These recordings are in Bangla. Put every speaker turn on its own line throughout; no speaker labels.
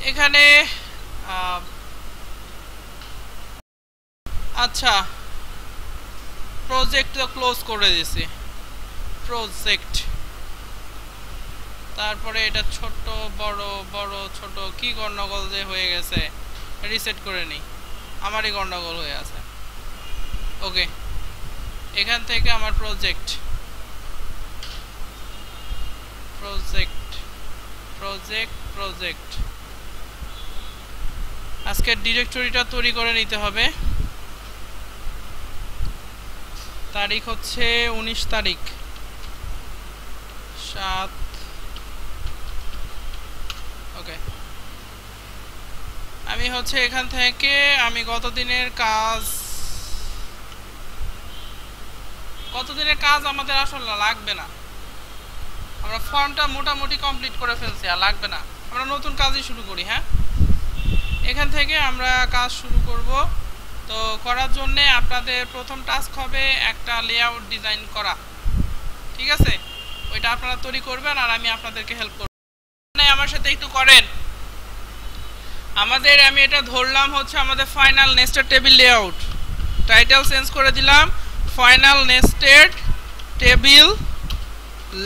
এখানে আচ্ছা প্রজেক্ট তো ক্লোজ করে দিয়েছি প্রজেক্ট তারপরে এটা ছোট বড় বড় ছোট কি গন্ডগোল যে হয়ে গেছে রিসেট করে নিই আমারই গন্ডগোল হয়ে আছে ওকে এখান থেকে আমার প্রজেক্ট প্রজেক্ট প্রজেক্ট প্রজেক্ট আজকের ডিরেক্টরিটা তৈরি করে নিতে হবে তারিখ হচ্ছে 19 তারিখ 7 ওকে আমি হচ্ছে এখান থেকে আমি কতদিনের কাজ আমাদের আসলে লাগবে না আমরা ফর্মটা মোটামুটি কমপ্লিট করে ফেলছি আর লাগবে না আমরা নতুন কাজই শুরু করি হ্যাঁ এখান থেকে আমরা কাজ শুরু করব তো করার জন্য আপনাদের প্রথম টাস্ক হবে একটা লেআউট ডিজাইন করা ঠিক আছে ওইটা আপনারা তৈরি করবেন আর আমি আপনাদেরকে হেল্প করব আমার সাথে একটু করেন আমাদের আমি এটা ধরলাম হচ্ছে আমাদের final nested table layout title change করে দিলাম ফাইনাল নেস্টেড টেবিল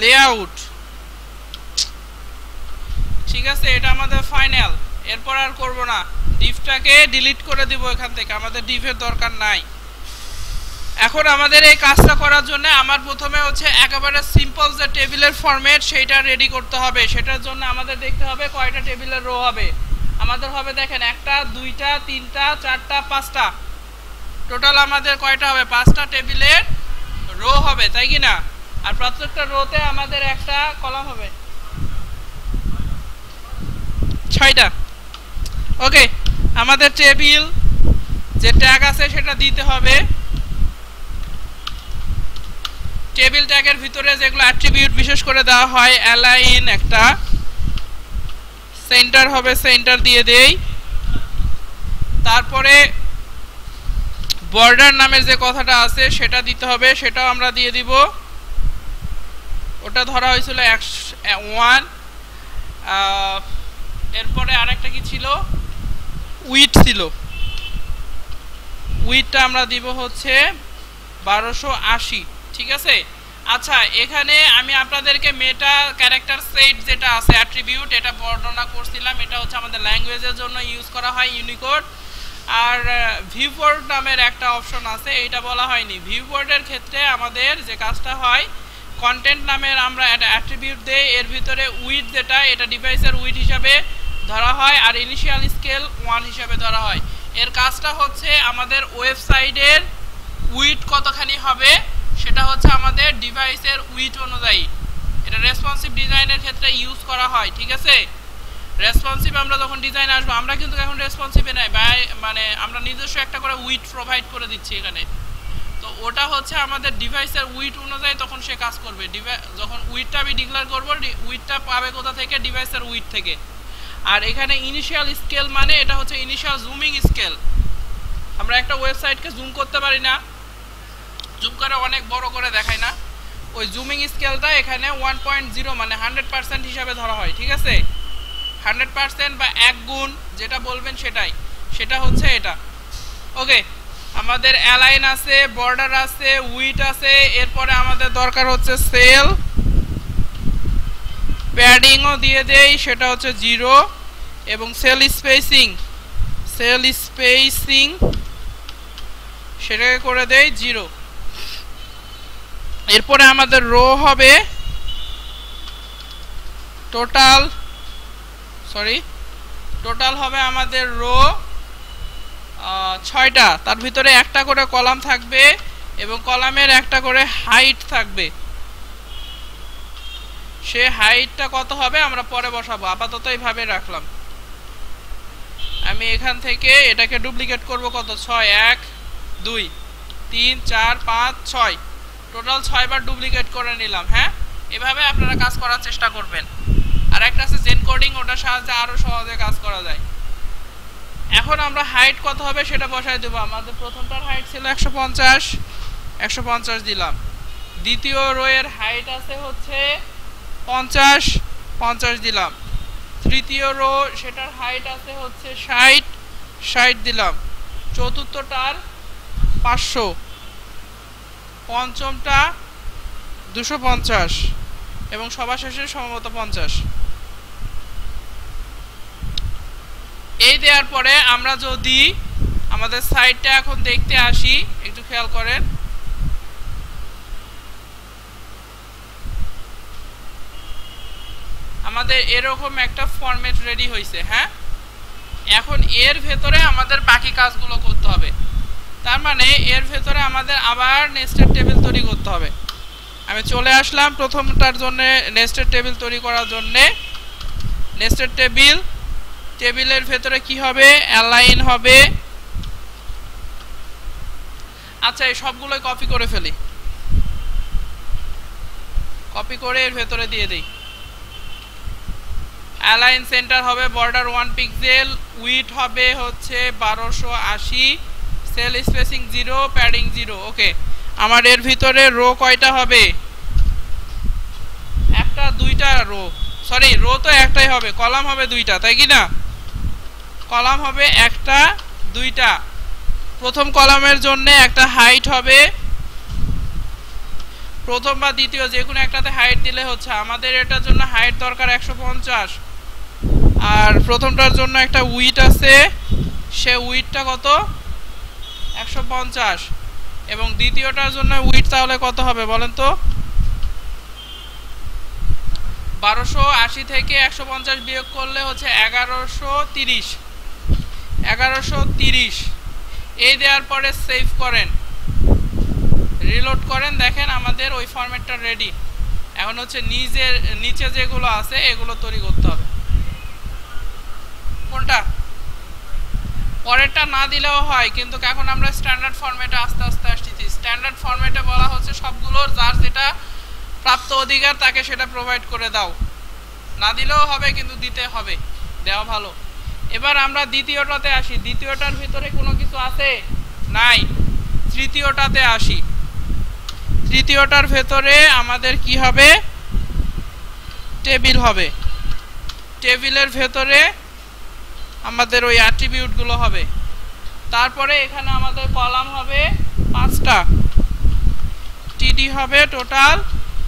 লেআউট ঠিক আছে এটা আমাদের ফাইনাল এরপর আর করব না ডিভটাকে ডিলিট করে দিব এখান থেকে আমাদের ডিভের দরকার নাই এখন আমাদের এই কাজটা করার জন্য আমার প্রথমে হচ্ছে একেবারে সিম্পল যে টেবিলের ফরম্যাট সেটা রেডি করতে হবে সেটার জন্য আমাদের দেখতে হবে কয়টা টেবিলের রো হবে আমাদের হবে দেখেন একটা দুইটা তিনটা চারটা পাঁচটা টোটাল আমাদের কয়টা হবে পাঁচটা টেবিলের রো হবে তাই কি না আর প্রত্যেকটা রোতে আমাদের একটা কলাম হবে 6টা ওকে আমাদের টেবিল যে ট্যাগ আছে সেটা দিতে হবে টেবিল ট্যাগের ভিতরে যেগুলো অ্যাট্রিবিউট বিশেষ করে দেওয়া হয় অ্যালাইন একটা সেন্টার হবে সেন্টার দিয়ে দেই তারপরে বর্ডার নামের যে কথাটা আছে সেটা দিতে হবে সেটাও আমরা দিয়ে দিব ওটা ধরা হয়েছিল 1 এরপরে আরেকটা কি ছিল উইথ ছিল উইথটা আমরা দিব হচ্ছে 1280 ঠিক আছে আচ্ছা এখানে আমি আপনাদেরকে মেটা ক্যারেক্টার সেট যেটা আছে অ্যাট্রিবিউট এটা বর্ণনা করছিলাম এটা হচ্ছে আমাদের ল্যাঙ্গুয়েজের জন্য ইউজ করা হয় ইউনিকোড আর ভিউপোর্ট নামের একটা অপশন আছে এটা বলা হয়নি ভিউপোর্টের ক্ষেত্রে আমাদের যে কাজটা হয় কন্টেন্ট নামের আমরা একটা অ্যাট্রিবিউট দেই এর ভিতরে উইথ যেটা এটা ডিভাইসের উইথ হিসাবে ধরা হয় আর ইনিশিয়াল স্কেল 1 হিসাবে ধরা হয় এর কাজটা হচ্ছে আমাদের ওয়েবসাইটের উইথ কতখানি হবে সেটা হচ্ছে আমাদের ডিভাইসের উইথ অনুযায়ী এটা রেসপন্সিভ ডিজাইনের ক্ষেত্রে ইউজ করা হয় ঠিক আছে রেসপন্সিভ আমরা যখন ডিজাইন আসবো আমরা কিন্তু এখন রেসপন্সিভে নাই মানে আমরা নিজস্ব একটা করে উইথ প্রোভাইড করে দিচ্ছি এখানে তো ওটা হচ্ছে আমাদের ডিভাইসের উইথ অনুযায়ী তখন সে কাজ করবে যখন উইথটা আমি ডিক্লেয়ার করবো উইথটা পাবে কোথা থেকে ডিভাইসের উইথ থেকে আর এখানে ইনিশিয়াল স্কেল মানে এটা হচ্ছে ইনিশিয়াল জুমিং স্কেল আমরা একটা ওয়েবসাইটকে জুম করতে পারি না জুম করে অনেক বড় করে দেখায় না ওই জুমিং স্কেলটা এখানে 1.0 মানে 100% হিসাবে ধরা হয় ঠিক আছে 100% বা 1 গুণ যেটা বলবেন সেটা হচ্ছে এটা ওকে আমাদের অ্যালাইন আছে বর্ডার আছে উইথ আছে এরপরে আমাদের দরকার হচ্ছে সেল প্যাডিংও দিয়ে দেই সেটা হচ্ছে 0 এবং সেল স্পেসিং সেটাকে করে দেই 0 এরপরে আমাদের রো হবে টোটাল হবে আমাদের রো 6টা তার ভিতরে একটা করে কলাম থাকবে এবং কলামের একটা করে হাইট থাকবে সে হাইটটা কত হবে আমরা পরে বসাবো আপাতত এইভাবে রাখলাম আমি এখান থেকে এটাকে ডুপ্লিকেট করব কত 6 1 2 3 4 5 6 টোটাল 6 বার ডুপ্লিকেট করে নিলাম হ্যাঁ এভাবে আপনারা কাজ করার চেষ্টা করবেন আর একটা আছে জেন কোডিং ওটার সাহায্যে আরো সহজে কাজ করা যায় এখন আমরা হাইট কত হবে সেটা বসায় দেব আমাদের প্রথমটার হাইট ছিল 150 দিলাম দ্বিতীয় রো এর হাইট আছে হচ্ছে 50 দিলাম তৃতীয় রো সেটার হাইট আছে হচ্ছে 60, 60 দিলাম। চতুর্থটার 500, পঞ্চমটা 250 এবং সবার শেষে সম্ভবত 50। এই দেওয়ার পরে আমরা যদি আমাদের সাইডটা এখন দেখতে আসি, একটু খেয়াল করেন। আমাদের এরকম একটা ফরম্যাট রেডি হয়েছে। হ্যাঁ, এখন এর ভেতরে আমাদের বাকি কাজগুলো করতে হবে। তার মানে এর ভেতরে আমাদের আবার নেস্টেড টেবিল তৈরি করতে হবে। আমি চলে আসলাম প্রথমটার জন্য নেস্টেড টেবিল তৈরি করার জন্য। নেস্টেড টেবিলের ভেতরে কি হবে? অ্যালাইন হবে। আচ্ছা, এই সবগুলোই কপি করে ফেলি, কপি করে এর ভেতরে দিয়ে দিই। অ্যালাইন সেন্টার হবে বর্ডার 1 পিক্সেল, উইড হবে হচ্ছে 1280, সেল স্পেসিং 0, প্যাডিং 0। ওকে, আমার এর ভিতরে রো কয়টা হবে? একটা, দুইটা রো, সরি রো তো একটাই হবে, কলাম হবে দুইটা, তাই কি না? কলাম হবে একটা, দুইটা। প্রথম কলামের জন্য একটা হাইট হবে, প্রথম বা দ্বিতীয় যে কোনো একটাতে হাইট দিলে হচ্ছে। আমাদের এটার জন্য হাইট দরকার 150, আর প্রথমটার জন্য একটা উইড আছে, সে উইডটা কত? 150, এবং দ্বিতীয়টার জন্য উইড তাহলে কত হবে বলেন তো? 1280 থেকে 150 বিয়োগ করলে হচ্ছে 1130। 1130 এই দেওয়ার পরে সেভ করেন, রিলোড করেন, দেখেন আমাদের ওই ফরম্যাটটা রেডি। এখন হচ্ছে নিচে যেগুলো আছে এগুলো তৈরি করতে হবে। কোনটা? পরেরটা না দিলেও হয়, কিন্তু এখন আমরা স্ট্যান্ডার্ড ফরম্যাটে আস্তে আস্তে আসতেছি। স্ট্যান্ডার্ড ফরম্যাটে বলা হচ্ছে সবগুলোর যার যেটা প্রাপ্ত অধিকার তাকে সেটা প্রোভাইড করে দাও। না দিলেও হবে, কিন্তু দিতে হবে, দেওয়া ভালো। এবার আমরা দ্বিতীয়টাতে আসি। দ্বিতীয়টার ভিতরে কোনো কিছু আছে? নাই। তৃতীয়টাতে আসি। তৃতীয়টার ভেতরে আমাদের কি হবে? টেবিল হবে। টেবিলের ভেতরে আমাদের ওই অ্যাট্রিবিউটগুলো হবে। তারপরে এখানে আমাদের কলাম হবে 5টা, টিডি হবে টোটাল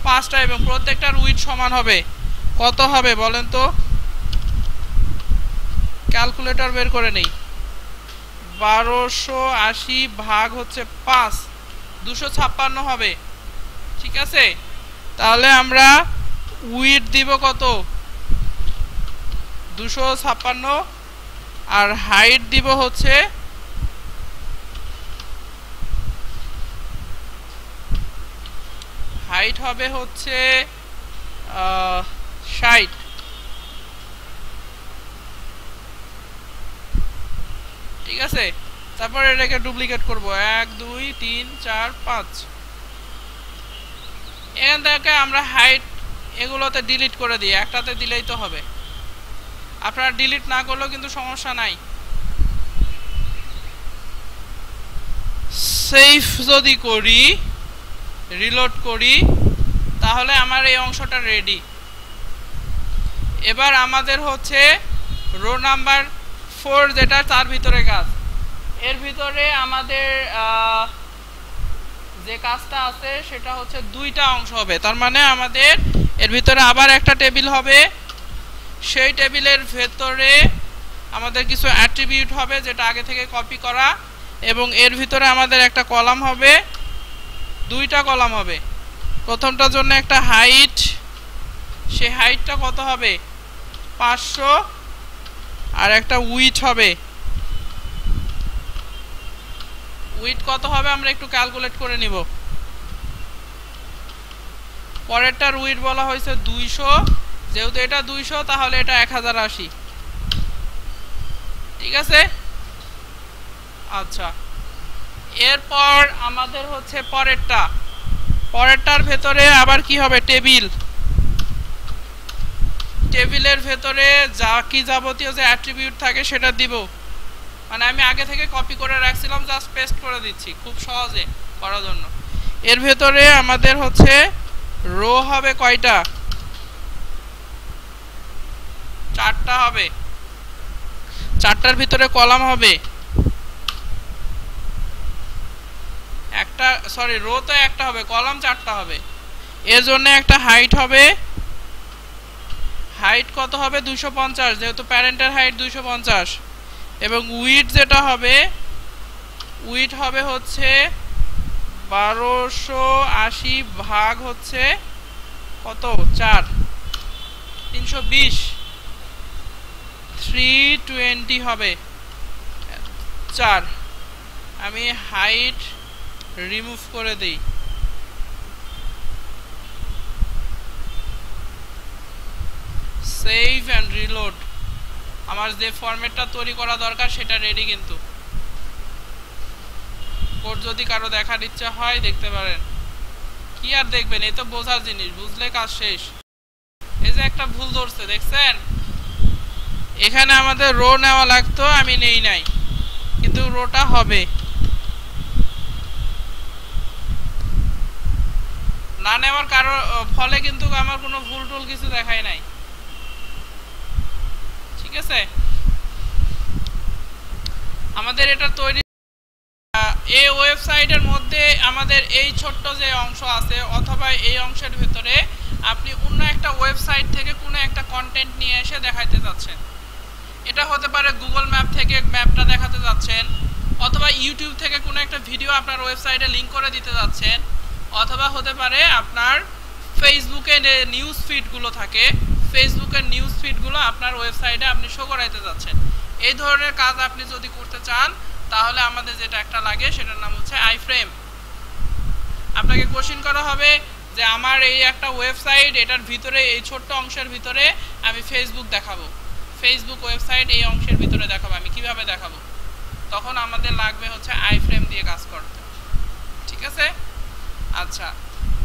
5টা, এবং প্রত্যেকটার উইডথ সমান হবে। কত হবে বলেন তো? ক্যালকুলেটর বের করে নেই। 1280 ভাগ হচ্ছে 5, 256 হবে। ঠিক আছে, তাহলে আমরা উইডথ দিব কত? 256, আর হাইট দিব হচ্ছে হাইট হবে হচ্ছে 60। ঠিক আছে, তারপর এটাকে ডুপ্লিকেট করব, 1 2 3 4 5। এখান থেকে আমরা হাইট এগুলোতে ডিলিট করে দিই, একটাতে দিলেই তো হবে। আপনারা ডিলিট না করলেও কিন্তু সমস্যা নাই। সেভ যদি করি, রিলোড করি, তাহলে আমার এই অংশটা রেডি। এবার আমাদের হচ্ছে রো নাম্বার 4 যেটা, তার ভিতরে কাজ। এর ভিতরে আমাদের যে কাজটা আছে সেটা হচ্ছে দুইটা অংশ হবে। তার মানে আমাদের এর ভিতরে আবার একটা টেবিল হবে, সেই টেবিলের ভেতরে আমাদের কিছু অ্যাট্রিবিউট হবে যেটা আগে থেকে কপি করা, এবং এর ভিতরে আমাদের একটা কলাম হবে, দুইটা কলাম হবে। প্রথমটার জন্য একটা হাইট, সেই হাইটটা কত হবে? 500, আর একটা উইডথ হবে। উইডথ কত হবে আমরা একটু ক্যালকুলেট করে নিব। পরেরটার উইডথ বলা হয়েছে 200, যেহেতু এটা 200 তাহলে এটা 1080। ঠিক আছে, আচ্ছা। এরপর আমাদের হচ্ছে পরেরটার ভেতরে আবার কি হবে? টেবিল। টেবিলের ভেতরে যা কি যাবতীয় যে অ্যাট্রিবিউট থাকে সেটা দিব। মানে আমি আগে থেকে কপি করে রাখছিলাম, জাস্ট পেস্ট করে দিচ্ছি খুব সহজে করার জন্য। এর ভেতরে আমাদের হচ্ছে রো হবে কয়টা? 4টা হবে, 4টার ভিতরে কলাম হবে একটা, সরি রো তো একটা হবে, কলাম 4টা হবে। এর জন্য একটা হাইট হবে, হাইট কত হবে 250, যেহেতু প্যারেন্টের হাইট 250। এবং উইডথ যেটা হবে, উইডথ হবে হচ্ছে 1280 ভাগ হচ্ছে কত 4, 320, 320 হবে 4। আমি হাইট রিমুভ করে দেই, সেভ অ্যান্ড রিলোড। আমার যে ফরম্যাটটা তৈরি করা দরকার সেটা রেডি, কিন্তু কোড যদি কারো দেখার ইচ্ছা হয় দেখতে পারেন। কি আর দেখবেন, এই তো বোঝার জিনিস, বুঝলে কাজ শেষ। এই যে একটা ভুল ধরছে দেখছেন, এখানে আমাদের রো নেওয়া লাগতো, আমি নেই নাই, কিন্তু রোটা হবে না নেওয়ার কারণ ফলে কিন্তু আমার কোনো ভুল টুল কিছু দেখায় নাই। ঠিক আছে, আমাদের এটা তৈরি এই ওয়েবসাইটের মধ্যে আমাদের এই ছোট্ট যে অংশ আছে, অথবা এই অংশের ভিতরে আপনি অন্য একটা ওয়েবসাইট থেকে কোনো একটা কন্টেন্ট নিয়ে এসে দেখাইতে যাচ্ছেন। এটা হতে পারে গুগল ম্যাপ থেকে ম্যাপটা দেখাতে যাচ্ছেন, অথবা ইউটিউব থেকে কোনো একটা ভিডিও আপনার ওয়েবসাইটে লিংক করে দিতে যাচ্ছেন, অথবা হতে পারে আপনার ফেসবুকে নিউজ ফিডগুলো থাকে, ফেসবুকের নিউজ ফিডগুলো আপনার ওয়েবসাইটে আপনি শো করাইতে যাচ্ছেন। এই ধরনের কাজ আপনি যদি করতে চান তাহলে আমাদের যেটা একটা লাগে সেটার নাম হচ্ছে আইফ্রেম। আপনাকে কোশ্চেন করা হবে যে আমার এই একটা ওয়েবসাইট, এটার ভিতরে এই ছোট্ট অংশের ভিতরে আমি ফেসবুক দেখাবো, ফেসবুক ওয়েবসাইট এই অংশের ভিতরে দেখাবো, আমি কিভাবে দেখাবো? তখন আমাদের লাগবে হচ্ছে আইফ্রেম দিয়ে কাজ করতে। ঠিক আছে, আচ্ছা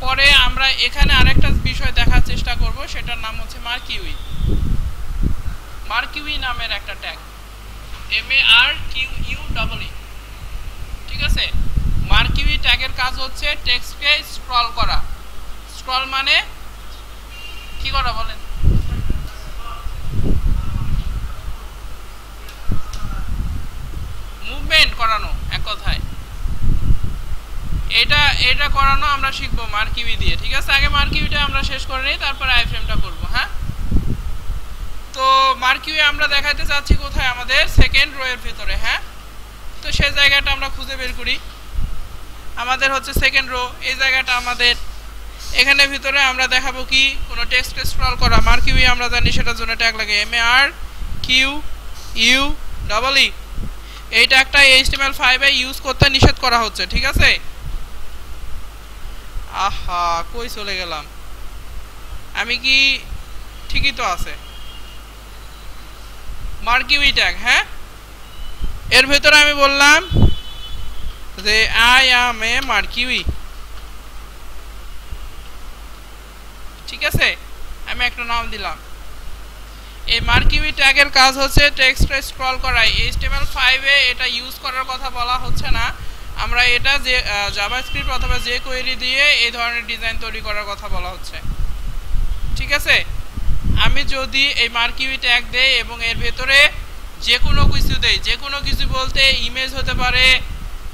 পরে আমরা এখানে আরেকটা বিষয় দেখার চেষ্টা করব, সেটার নাম হচ্ছে মার্কিউই। মার্কিউই নামের একটা ট্যাগ, MARQUEE। ঠিক আছে, মার্কিউই ট্যাগের কাজ হচ্ছে টেক্সটকে স্ক্রল করা। স্ক্রল মানে কি করা বলেন? মুভমেন্ট করানো, এক কথায় এটা করানো আমরা শিখবো মার্কিউই দিয়ে। ঠিক আছে, আগে মার্কিউইটা আমরা শেষ করে নিই, তারপরে আইফ্রেমটা করব। হ্যাঁ, তো মার্কিউই আমরা দেখাতে চাচ্ছি কোথায়? আমাদের সেকেন্ড রো এর ভিতরে। হ্যাঁ, তো সেই জায়গাটা আমরা খুঁজে বের করি। আমাদের হচ্ছে সেকেন্ড রো, এই জায়গাটা আমাদের। এখানে ভিতরে আমরা দেখাবো কি কোনো টেক্সটকে স্ক্রল করা। মার্কিউই আমরা জানি সেটার জন্য ট্যাগ লাগে MARQUEE। এই ট্যাগটা HTML5 এ ইউজ করতে নিষেধ করা হচ্ছে। ঠিক আছে, আহা কই চলে গেলাম আমি? কি ঠিকই তো আছে মার্কিউই ট্যাগ। হ্যাঁ, এর ভিতরে আমি বললাম যে আই অ্যাম এ মার্কিউই। ঠিক আছে, আমি একটা নাম দিলাম। এই মার্কিউই ট্যাগের কাজ হচ্ছে টেক্সটকে স্ক্রল করা। HTML5 এ এটা ইউজ করার কথা বলা হচ্ছে না, আমরা এটা যে জাভাস্ক্রিপ্ট অথবা যে কোয়েরি দিয়ে এই ধরনের ডিজাইন তৈরি করার কথা বলা হচ্ছে। ঠিক আছে, আমি যদি এই মার্কিউই ট্যাগ দেই এবং এর ভেতরে যে কোনো কিছু দেই, যে কোনো কিছু বলতে ইমেজ হতে পারে,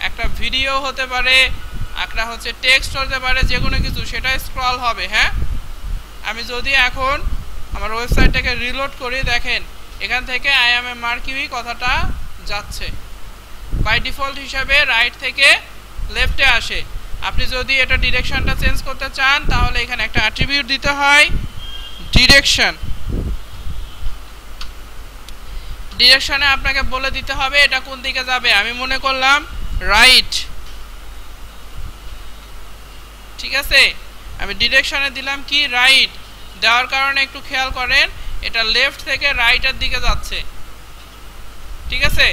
একটা ভিডিও হতে পারে, একটা হচ্ছে টেক্সট হতে পারে, যে কোনো কিছু, সেটা স্ক্রল হবে। হ্যাঁ, আমি যদি এখন আমার ওয়েবসাইটটাকে রিলোড করি, দেখেন এখান থেকে আই অ্যাম এ মার্কিউই কথাটা যাচ্ছে। বাই ডিফল্ট হিসাবে রাইট থেকে লেফটে আসে। আপনি যদি এটা ডিরেকশনটা চেঞ্জ করতে চান তাহলে এখানে একটা অ্যাট্রিবিউট দিতে হয়, ডিরেকশন। ডিরেকশনে আপনাকে বলে দিতে হবে এটা কোন দিকে যাবে। আমি মনে করলাম রাইট। ঠিক আছে, আমি ডিরেকশনে দিলাম কি রাইট। দেওয়ার কারণে একটু খেয়াল করেন, এটা লেফট থেকে রাইটের দিকে যাচ্ছে। ঠিক আছে,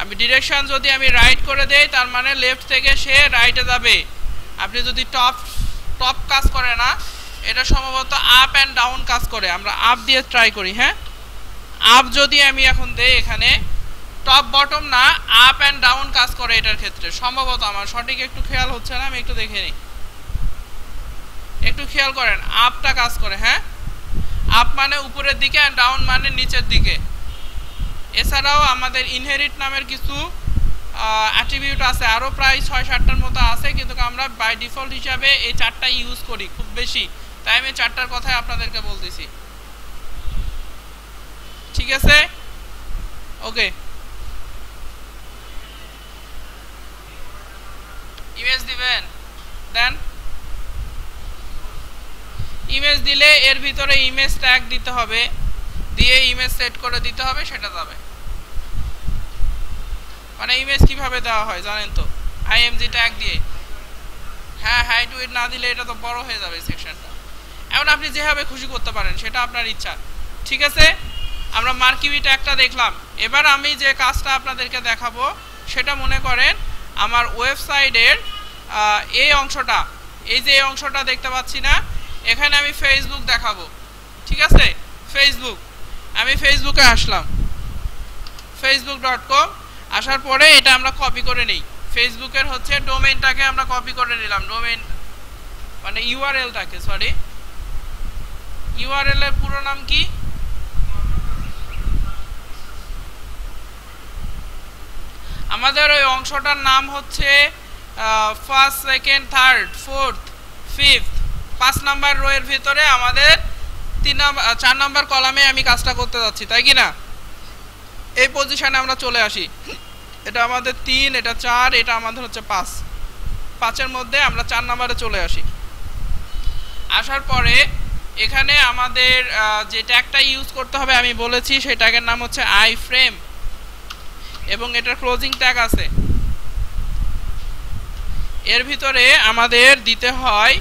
আমি ডিরেকশন যদি আমি রাইট করে দেই তার মানে লেফট থেকে সে রাইটে যাবে। আপনি যদি টপ কাজ করে না, এটা সম্ভবত আপ অ্যান্ড ডাউন কাজ করে। আমরা আপ দিয়ে ট্রাই করি। হ্যাঁ, আপ যদি আমি এখন দেই, এখানে টপ বটম না, আপ অ্যান্ড ডাউন কাজ করে এটার ক্ষেত্রে সম্ভবত। আমার সঠিক একটু খেয়াল হচ্ছে না, আমি একটু দেখে নিই। একটু খেয়াল করেন, আপটা কাজ করে। হ্যাঁ, আপ মানে উপরের দিকে আর ডাউন মানে নিচের দিকে। এছাড়াও আমাদের ইনহেরিট নামের কিছু অ্যাট্রিবিউট আছে, আরও প্রায় 6-7টার মতো আছে, কিন্তু আমরা বাই ডিফল্ট হিসাবে এই 4টা ইউজ করি খুব বেশি, তাই আমি 4টার কথাই আপনাদেরকে বলতেছি। ঠিক আছে, ওকে। ইমেজ দিবেন, দেন ইমেজ দিলে এর ভিতরে ইমেজ ট্যাগ দিতে হবে, দিয়ে ইমেজ সেট করে দিতে হবে, সেটা যাবে। মানে ইমেজ কিভাবে দেওয়া হয় জানেন তো, আইএমজি ট্যাগ দিয়ে। হ্যাঁ, হাইট উইড না দিলে এটা তো বড় হয়ে যাবে সেকশনটা। এখন আপনি যেভাবে খুশি করতে পারেন, সেটা আপনার ইচ্ছা। ঠিক আছে, আমরা মার্কিউই ট্যাগটা দেখলাম। এবার আমি যে কাজটা আপনাদেরকে দেখাবো সেটা মনে করেন আমার ওয়েবসাইটের এই অংশটা, এই যে এই অংশটা দেখতে পাচ্ছি না, এখানে আমি ফেসবুক দেখাবো। ঠিক আছে, ফেসবুক, আমি ফেসবুকে আসলাম, facebook.com। আসার পরে এটা আমরা কপি করে নিই, ফেসবুকের হচ্ছে ডোমেইনটাকে আমরা কপি করে নিলাম, ডোমেইন মানে ইউআরএলটাকে, সরি ইউআরএল এর পুরো নাম কি? আমাদের ওই অংশটার নাম হচ্ছে first, second, third, fourth, fifth, 5 number rho এর ভিতরে আমাদের 4 নাম্বার কলামে আমি কাজটা করতে যাচ্ছি, তাই কি না? এই পজিশনে আমরা চলে আসি, এটা আমাদের 3, এটা 4, এটা আমাদের হচ্ছে 5, 5-এর মধ্যে আমরা 4 নাম্বারে চলে আসি। আসার পরে এখানে আমাদের যে ট্যাগটা ইউজ করতে হবে আমি বলেছি, সেই ট্যাগের নাম হচ্ছে আই ফ্রেম, এবং এটার ক্লোজিং ট্যাগ আছে। এর ভিতরে আমাদের দিতে হয়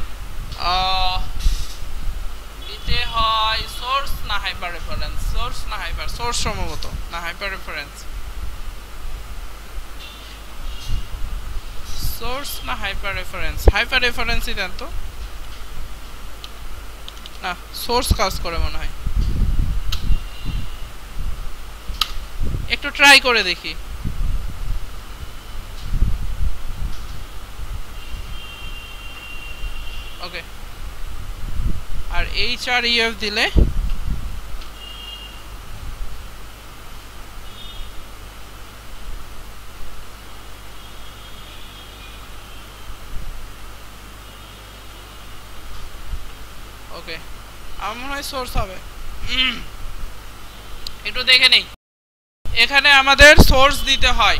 সোর্স না হাইপার রেফারেন্স, সোর্স না হাইপার, সোর্স সম্ভবত না হাইপার রেফারেন্স, সোর্স না হাইপার রেফারেন্স, হাইপার রেফারেন্সই দেন তো, না সোর্স কাজ করে মনে হয়, একটু ট্রাই করে দেখি। ওকে, আর HREF দিলে ওকে, আমার মনে হয় সোর্স হবে, একটু দেখে নেই। এখানে আমাদের সোর্স দিতে হয়,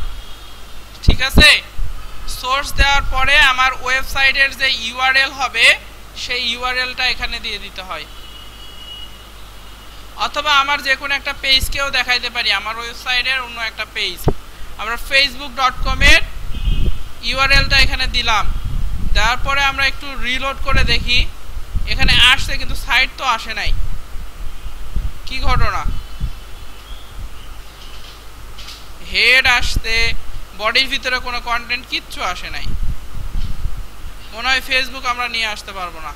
ঠিক আছে। সোর্স দেওয়ার পরে আমার ওয়েবসাইটের যে ইউআরএল হবে সেই ইউআরএলটা এখানে দিয়ে দিতে হয়, অথবা আমার যে কোনো একটা পেজকেও দেখাইতে পারি, আমার ওয়েবসাইটের অন্য একটা পেজ। আমরা facebook.com এর ইউআরএলটা এখানে দিলাম, দেওয়ার পরে আমরা একটু রিলোড করে দেখি, এখানে আসছে কিন্তু সাইট তো আসে নাই, কি ঘটনা? হেড আসতে, বডির ভিতরে কোনো কন্টেন্ট কিচ্ছু আসে নাই, মনে হয় ফেসবুক আমরা নিয়ে আসতে পারবো না।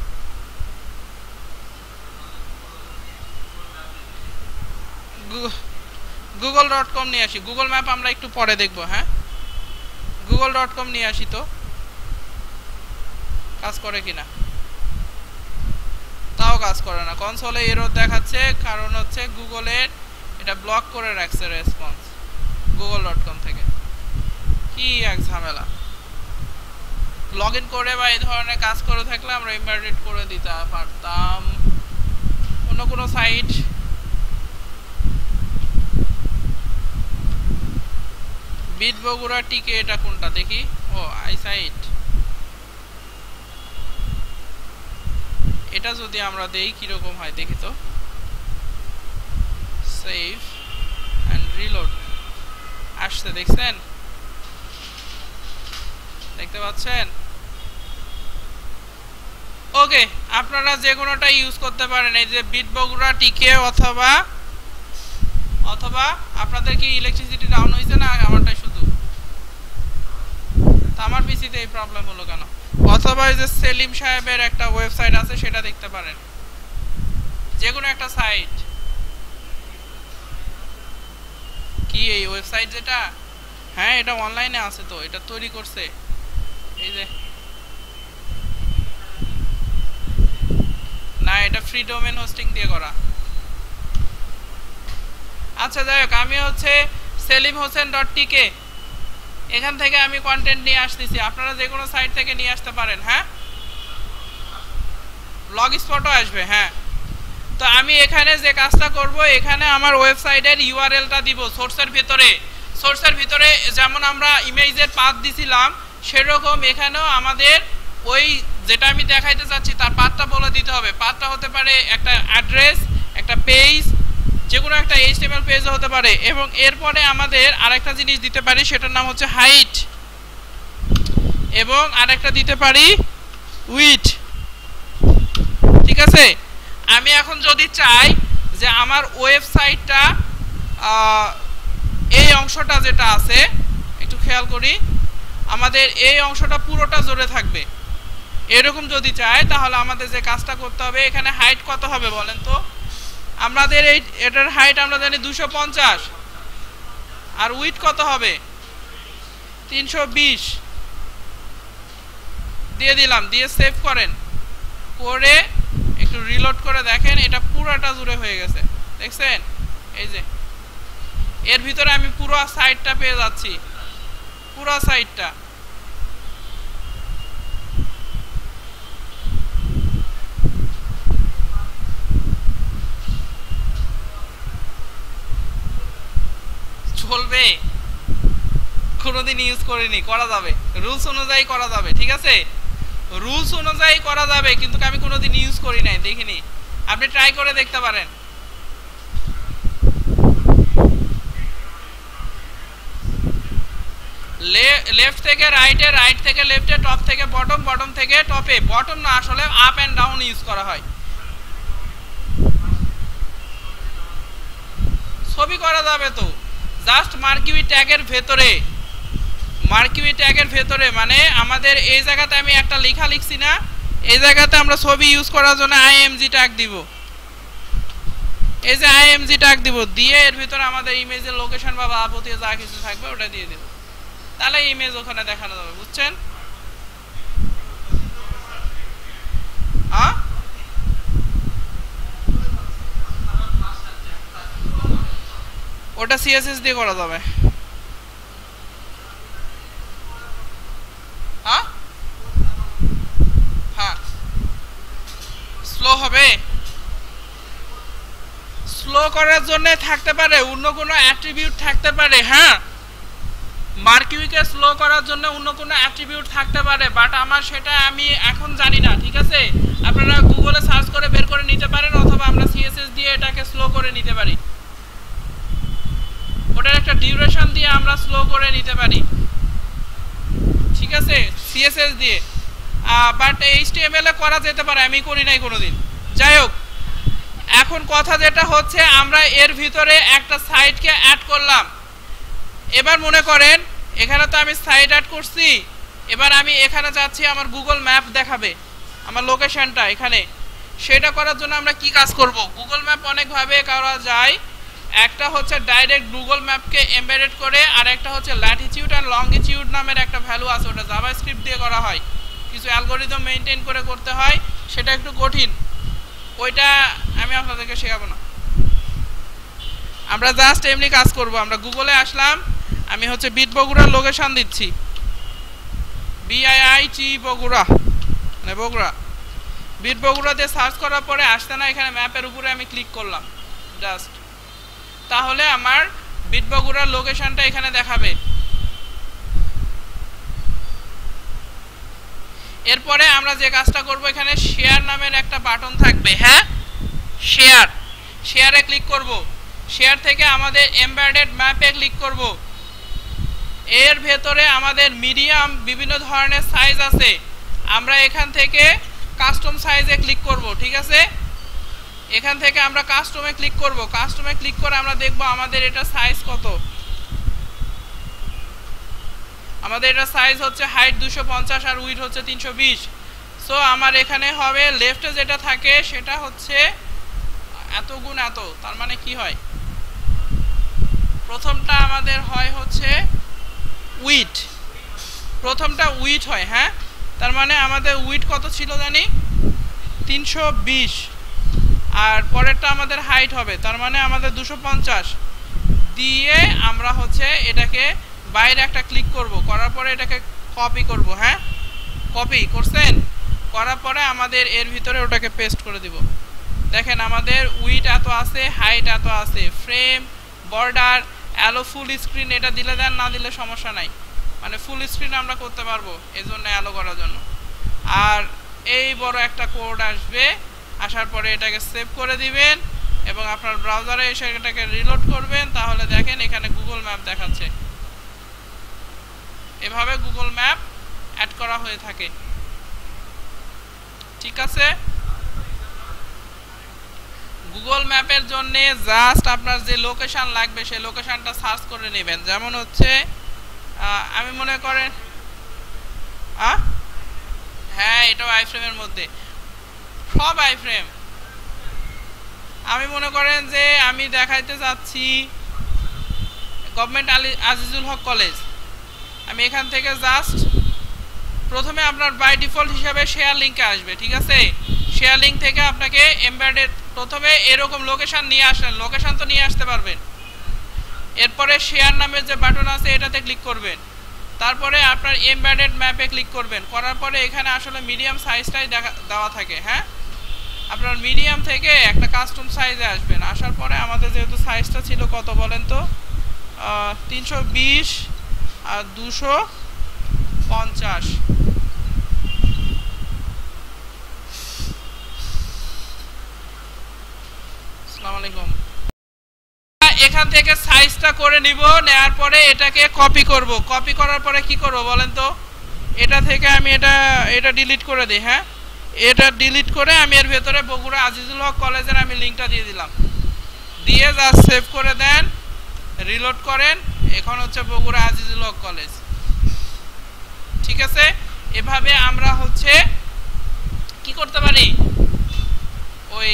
google.com নিয়ে আসি, গুগল ম্যাপ আমরা একটু পরে দেখবো। হ্যাঁ, google.com নিয়ে আসি, তো কাজ করে কিনা, তাও কাজ করে না, কনসোলে এরর দেখাচ্ছে, কারণ হচ্ছে গুগলের এটা ব্লক করে রাখছে রেসপন্স google.com থেকে। কি এক ঝামেলা, লগ ইন করে বা এই ধরনের কাজ করে থাকলে আমরা ইনভাইটেড করে দিতে পারতাম অন্য কোনো সাইট। বিট বগুড়া টিকে, এটা কোনটা দেখি, ও আই সাইট, এটা যদি আমরা দেই কিরকম হয় দেখি তো, সেভ এন্ড রিলোড, আসছে, দেখছেন, দেখতে পাচ্ছেন? ওকে, আপনারা যে কোনোটা ইউজ করতে পারেন, এই যে বিট বগুড়া টিকে, অথবা আপনাদের কি ইলেকট্রিসিটি ডাউন হয়েছে না আমারটাই শুধু, তা আমার পিসিতে এই প্রবলেম হলো কেন? অথবা এই যে সেলিম সাহেবের একটা ওয়েবসাইট আছে, সেটা দেখতে পারেন, যে কোনো একটা সাইট। কি এই ওয়েবসাইট যেটা? হ্যাঁ, এটা অনলাইনে আছে, তো এটা তৈরি করছে এই যে, না এটা ফ্রি ডোমেন হোস্টিং দিয়ে করা। আচ্ছা যাই হোক, আমি হচ্ছে selimhosen.tk, এখান থেকে আমি কন্টেন্ট নিয়ে আসতেছি, আপনারা যে কোনো সাইট থেকে নিয়ে আসতে পারেন। হ্যাঁ, ব্লগ স্পটও আসবে। হ্যাঁ, তো আমি এখানে যে কাজটা করব, এখানে আমার ওয়েবসাইটের ইউআরএলটা দিব সোর্সের ভিতরে। সোর্সের ভিতরে যেমন আমরা ইমেজের পাথ দিছিলাম, সেরকম এখানেও আমাদের ওই যেটা আমি দেখাইতে চাচ্ছি তার পাথটা বলে দিতে হবে। পাথটা হতে পারে একটা অ্যাড্রেস, একটা পেজ, যে কোনো একটা এইচটিএমএল পেজও হতে পারে। এবং এরপরে আমাদের আরেকটা জিনিস দিতে পারি, সেটার নাম হচ্ছে হাইট, এবং আরেকটা দিতে পারি উইডথ। ঠিক আছে, আমি এখন যদি চাই যে আমার ওয়েবসাইটটা এই অংশটা যেটা আছে, একটু খেয়াল করি, আমাদের এই অংশটা পুরোটা জুড়ে থাকবে, এরকম যদি চাই, তাহলে আমাদের যে কাজটা করতে হবে, এখানে হাইট কত হবে বলেন তো? আমাদের এটার হাইট আমরা জানি 250, আর উইডথ কত হবে? 320 দিয়ে দিলাম, দিয়ে সেভ করেন, করে একটু রিলোড করে দেখেন, এটা পুরোটা জুড়ে হয়ে গেছে, দেখছেন? এই যে এর ভিতরে আমি পুরো সাইটটা পেয়ে যাচ্ছি, পুরো সাইটটা। চলবে? কোনোদিন ইউজ করিনি, করা যাবে, রুলস অনুযায়ী করা যাবে। ঠিক আছে, রুলস অনুযায়ী করা যাবে, কিন্তু আমি কোনোদিন ইউজ করি নাই, দেখিনি। আপনি ট্রাই করে দেখতে পারেন। লেফট থেকে রাইটে, রাইট থেকে লেফটে, টপ থেকে বটম, বটম থেকে টপে। বটম না, আসলে আপ এন্ড ডাউন ইউজ করা হয়। ছবি করা যাবে তো, জাস্ট মার্কিউই ট্যাগের ভেতরে, মার্কিউই ট্যাগের ভেতরে, মানে আমাদের এই জায়গাতে আমি একটা লেখা লিখছি না, এই জায়গাতে আমরা ছবি ইউজ করার জন্য আইএমজি ট্যাগ দিব। এই যে আইএমজি ট্যাগ দিব, দিয়ে এর ভিতরে আমাদের ইমেজের লোকেশন বা যাবতীয় যা কিছু থাকবে ওটা দিয়ে দেব, তাহলে ইমেজ ওখানে দেখানো যাবে। বুঝছেন? ওটা সিএসএস দিয়ে করা যাবে। হ্যাঁ, স্লো হবে। স্লো করার জন্য থাকতে পারে অন্য কোনো অ্যাট্রিবিউট থাকতে পারে। হ্যাঁ, মার্কিউইকে স্লো করার জন্য অন্য কোনো অ্যাট্রিবিউট থাকতে পারে, বাট আমার সেটা আমি এখন জানি না। ঠিক আছে, আপনারা গুগলে সার্চ করে বের করে নিতে পারেন, অথবা আমরা সিএসএস দিয়ে এটাকে স্লো করে নিতে পারি। ওটার একটা ডিউরেশন দিয়ে আমরা স্লো করে নিতে পারি। ঠিক আছে, সিএসএস দিয়ে, বাট এইচটিএমএল এ করা যেতে পারে, আমি করি নাই কোনোদিন। যাই হোক, এখন কথা যেটা হচ্ছে, আমরা এর ভিতরে একটা সাইটকে অ্যাড করলাম। এবার মনে করেন এখানে তো আমি সাইট অ্যাড করছি, এবার আমি এখানে যাচ্ছি, আমার গুগল ম্যাপ দেখাবে আমার লোকেশনটা এখানে। সেটা করার জন্য আমরা কি কাজ করব? গুগল ম্যাপ অনেকভাবে করা যায়। একটা হচ্ছে ডাইরেক্ট গুগল ম্যাপকে এমবেডেড করে, আর একটা হচ্ছে ল্যাটিটিউড আর লঙ্গিটিউড নামের একটা ভ্যালু আছে, ওটা জাভাস্ক্রিপ্ট দিয়ে করা হয়, কিছু অ্যালগরিদম মেইনটেইন করে করতে হয়, সেটা একটু কঠিন, ওইটা আমি আপনাদেরকে শেখাবো না। আমরা জাস্ট এমনি কাজ করব। আমরা গুগলে আসলাম, আমি হচ্ছে বিট বগুড়ার লোকেশন দিচ্ছি, BIIT বগুড়া, মানে বগুড়া, বিট বগুড়া দিয়ে সার্চ করার পরে আসতে না, এখানে ম্যাপের উপরে আমি ক্লিক করলাম জাস্ট, তাহলে আমার বিট বগুড়ার লোকেশনটা এখানে দেখাবে। এরপরে আমরা যে কাজটা করব, এখানে শেয়ার নামের একটা বাটন থাকবে। হ্যাঁ, শেয়ার, শেয়ারে ক্লিক করব। শেয়ার থেকে আমাদের এমবেডেড ম্যাপে ক্লিক করব। এর ভেতরে আমাদের মিডিয়াম বিভিন্ন ধরনের সাইজ আছে, আমরা এখান থেকে কাস্টম সাইজে ক্লিক করব। ঠিক আছে, এখান থেকে আমরা কাস্টমে ক্লিক করব। কাস্টমে ক্লিক করে আমরা দেখব আমাদের এটা সাইজ কত। আমাদের এটা সাইজ হচ্ছে হাইট 250 আর উইডথ হচ্ছে 320। সো আমার এখানে হবে লেফটে যেটা থাকে সেটা হচ্ছে এত গুণ এত, তার মানে কি হয়, প্রথমটা আমাদের হয় হচ্ছে উইডথ, প্রথমটা উইডথ হয়। হ্যাঁ, তার মানে আমাদের উইডথ কত ছিল জানি, 320, আর পরেরটা আমাদের হাইট হবে, তার মানে আমাদের 250। দিয়ে আমরা হচ্ছে এটাকে বাইরে একটা ক্লিক করব, করার পরে এটাকে কপি করব। হ্যাঁ, কপি করছেন, করার পরে আমাদের এর ভিতরে ওটাকে পেস্ট করে দিব। দেখেন আমাদের উইডথ এত আছে, হাইট এত আছে, frame, border, allow full screen এটা দিলে দেন, না দিলে সমস্যা নাই, মানে ফুল স্ক্রিন আমরা করতে পারবো এই জন্য অ্যালো করার জন্য। আর এই বড় একটা কোড আসবে, আসার পরে এটাকে সেভ করে দিবেন এবং আপনার ব্রাউজারে এসে এটাকে রিলোড করবেন, তাহলে দেখেন এখানে গুগল ম্যাপ দেখাচ্ছে। এভাবে গুগল ম্যাপ অ্যাড করা হয়ে থাকে। ঠিক আছে, গুগল ম্যাপের জন্য জাস্ট আপনার যে লোকেশন লাগবে সেই লোকেশনটা সার্চ করে নেবেন। যেমন হচ্ছে আমি মনে করেন হ্যাঁ এটাও আইফ্রেমের মধ্যে, সব আইফ্রেম। আমি মনে করেন যে আমি দেখাইতে যাচ্ছি গভর্নমেন্ট আজিজুল হক কলেজ, আমি এখান থেকে জাস্ট প্রথমে আপনার বাই ডিফল্ট হিসাবে শেয়ার লিঙ্কে আসবে। ঠিক আছে, শেয়ার লিঙ্ক থেকে আপনাকে এমবেডেড প্রথমে এরকম লোকেশন নিয়ে আসলেন, লোকেশন তো নিয়ে আসতে পারবেন। এরপরে শেয়ার নামের যে বাটন আছে এটাতে ক্লিক করবেন, তারপরে আপনার এমবেডেড ম্যাপে ক্লিক করবেন, করার পরে এখানে আসলে মিডিয়াম সাইজটাই দেওয়া থাকে। হ্যাঁ, আপনার মিডিয়াম থেকে একটা কাস্টম সাইজে আসবেন, আসার পরে আমাদের যেহেতু সাইজটা ছিল কত বলেন তো, 320 আর 250। আসসালামু আলাইকুম। এখান থেকে সাইজটা করে নিব, নেওয়ার পরে এটাকে কপি করব, কপি করার পরে কি করব বলেন তো, এটা থেকে আমি এটা ডিলিট করে দিই। হ্যাঁ, এটা ডিলিট করে আমি এর ভেতরে বগুড়া আজিজুল হক কলেজের আমি লিঙ্কটা দিয়ে দিলাম, দিয়ে জাস্ট সেভ করে দেন, রিলোড করেন, এখন হচ্ছে বগুড়া আজিজুল হক কলেজ। ঠিক আছে, এভাবে আমরা হচ্ছে কি করতে পারি, ওই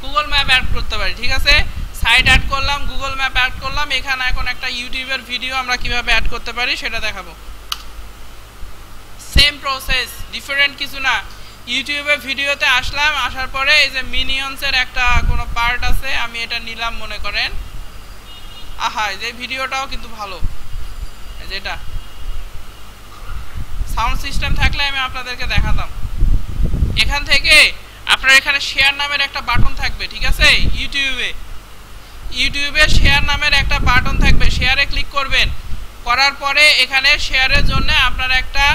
গুগল ম্যাপ অ্যাড করতে পারি। ঠিক আছে, সাইট অ্যাড করলাম, গুগল ম্যাপ অ্যাড করলাম, এখানে এখন একটা ইউটিউবের ভিডিও আমরা কিভাবে অ্যাড করতে পারি সেটা দেখাবো। সেম প্রসেস, ডিফারেন্ট কিছু না। ইউটিউবে ভিডিওতে আসলাম, আসার পরে এই যে মিনিয়ন্সের একটা কোনো পার্ট আছে, আমি এটা নিলাম মনে করেন। আহা, যে ভিডিওটাও কিন্তু ভালো, যেটা সাউন্ড সিস্টেম থাকলে আমি আপনাদেরকে দেখাতাম। এখান থেকে আপনার এখানে শেয়ার নামের একটা বাটন থাকবে। ঠিক আছে, ইউটিউবে শেয়ার নামের একটা বাটন থাকবে, শেয়ারে ক্লিক করবেন, করার পরে এখানে শেয়ারের জন্য আপনার একটা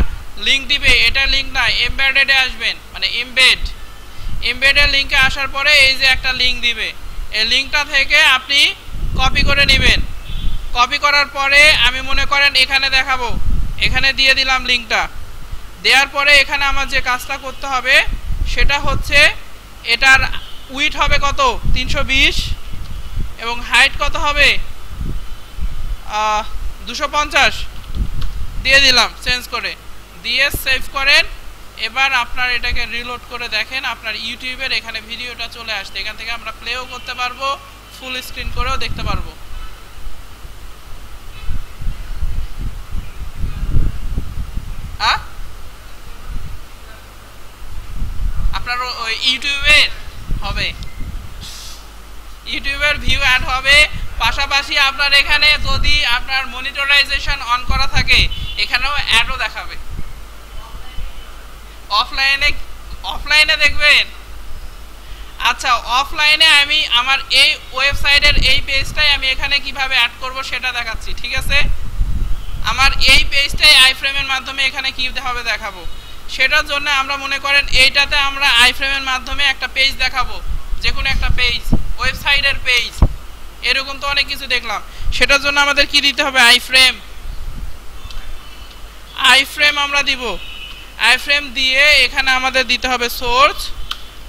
লিঙ্ক দিবে, এটা লিঙ্ক না, এমবেডেডে আসবেন, মানে এমবেডের লিঙ্কে আসার পরে এই যে একটা লিঙ্ক দিবে, এই লিঙ্কটা থেকে আপনি কপি করে নেবেন। কপি করার পরে আমি মনে করেন এখানে দেখাবো, এখানে দিয়ে দিলাম লিঙ্কটা, দেওয়ার পরে এখানে আমার যে কাজটা করতে হবে সেটা হচ্ছে এটার উইডথ হবে কত 320 এবং হাইট কত হবে 250 দিয়ে দিলাম, চেঞ্জ করে দিয়ে সেভ করেন। এবার আপনার এটাকে রিলোড করে দেখেন, আপনার ইউটিউবের এখানে ভিডিওটা চলে আসছে, এখান থেকে আমরা প্লেও করতে পারবো, ফুল স্ক্রিন করেও দেখতে পারবো। আপনার ওই ইউটিউবের হবে, ইউটিউবের ভিউ অ্যাড হবে, পাশাপাশি আপনার এখানে যদি আপনার মনিটরাইজেশন অন করা থাকে এখানেও অ্যাডও দেখাবে। অফলাইনে দেখবেন। আচ্ছা, অফলাইনে আমি আমার এই ওয়েবসাইটের এই পেজটাই আমি এখানে কিভাবে অ্যাড করব সেটা দেখাচ্ছি। ঠিক আছে, আমার এই পেজটাই আইফ্রেমের মাধ্যমে এখানে কিভাবে দেখাবো সেটার জন্য আমরা মনে করেন এইটাতে আমরা আইফ্রেমের মাধ্যমে একটা পেজ দেখাবো, যে কোনো একটা পেজ, ওয়েবসাইটের পেজ, এরকম তো অনেক কিছু দেখলাম। সেটার জন্য আমাদের কি দিতে হবে, আইফ্রেম আমরা দিব। আইফ্রেম দিয়ে এখানে আমাদের দিতে হবে সোর্স,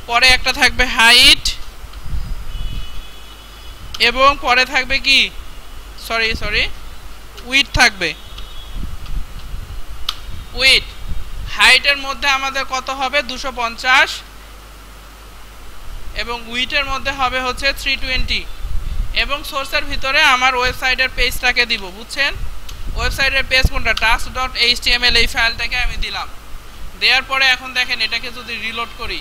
পরে একটা থাকবে হাইট এবং পরে থাকবে কি সরি উইডথ থাকবে। উইডথ হাইটের মধ্যে আমাদের কত হবে 250 এবং উইডথের মধ্যে হবে হচ্ছে 320 এবং সোর্সের ভিতরে আমার ওয়েবসাইটের পেজটাকে দিব। বুঝছেন, ওয়েবসাইটের পেজ কোনটা, task.html এই ফাইলটাকে আমি দিলাম। দেওয়ার পরে এখন দেখেন এটাকে যদি রিলোড করি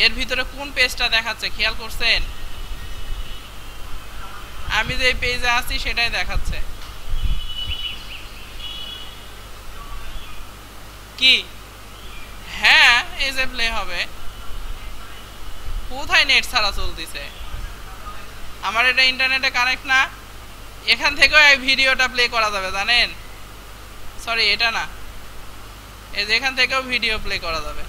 এর ভিতরে কোন পেজটা দেখাচ্ছে খেয়াল করছেন, আমি যে পেজে আছি সেটাই দেখাচ্ছে। কি? হ্যাঁ, এই যে প্লে হবে। কোথায় নেট ছাড়া চলতেছে? আমার এটা ইন্টারনেটে কানেক্ট না। এখান থেকেও এই ভিডিওটা প্লে করা যাবে জানেন। সরি, এটা না, এই যে এখান থেকেও ভিডিও প্লে করা যাবে।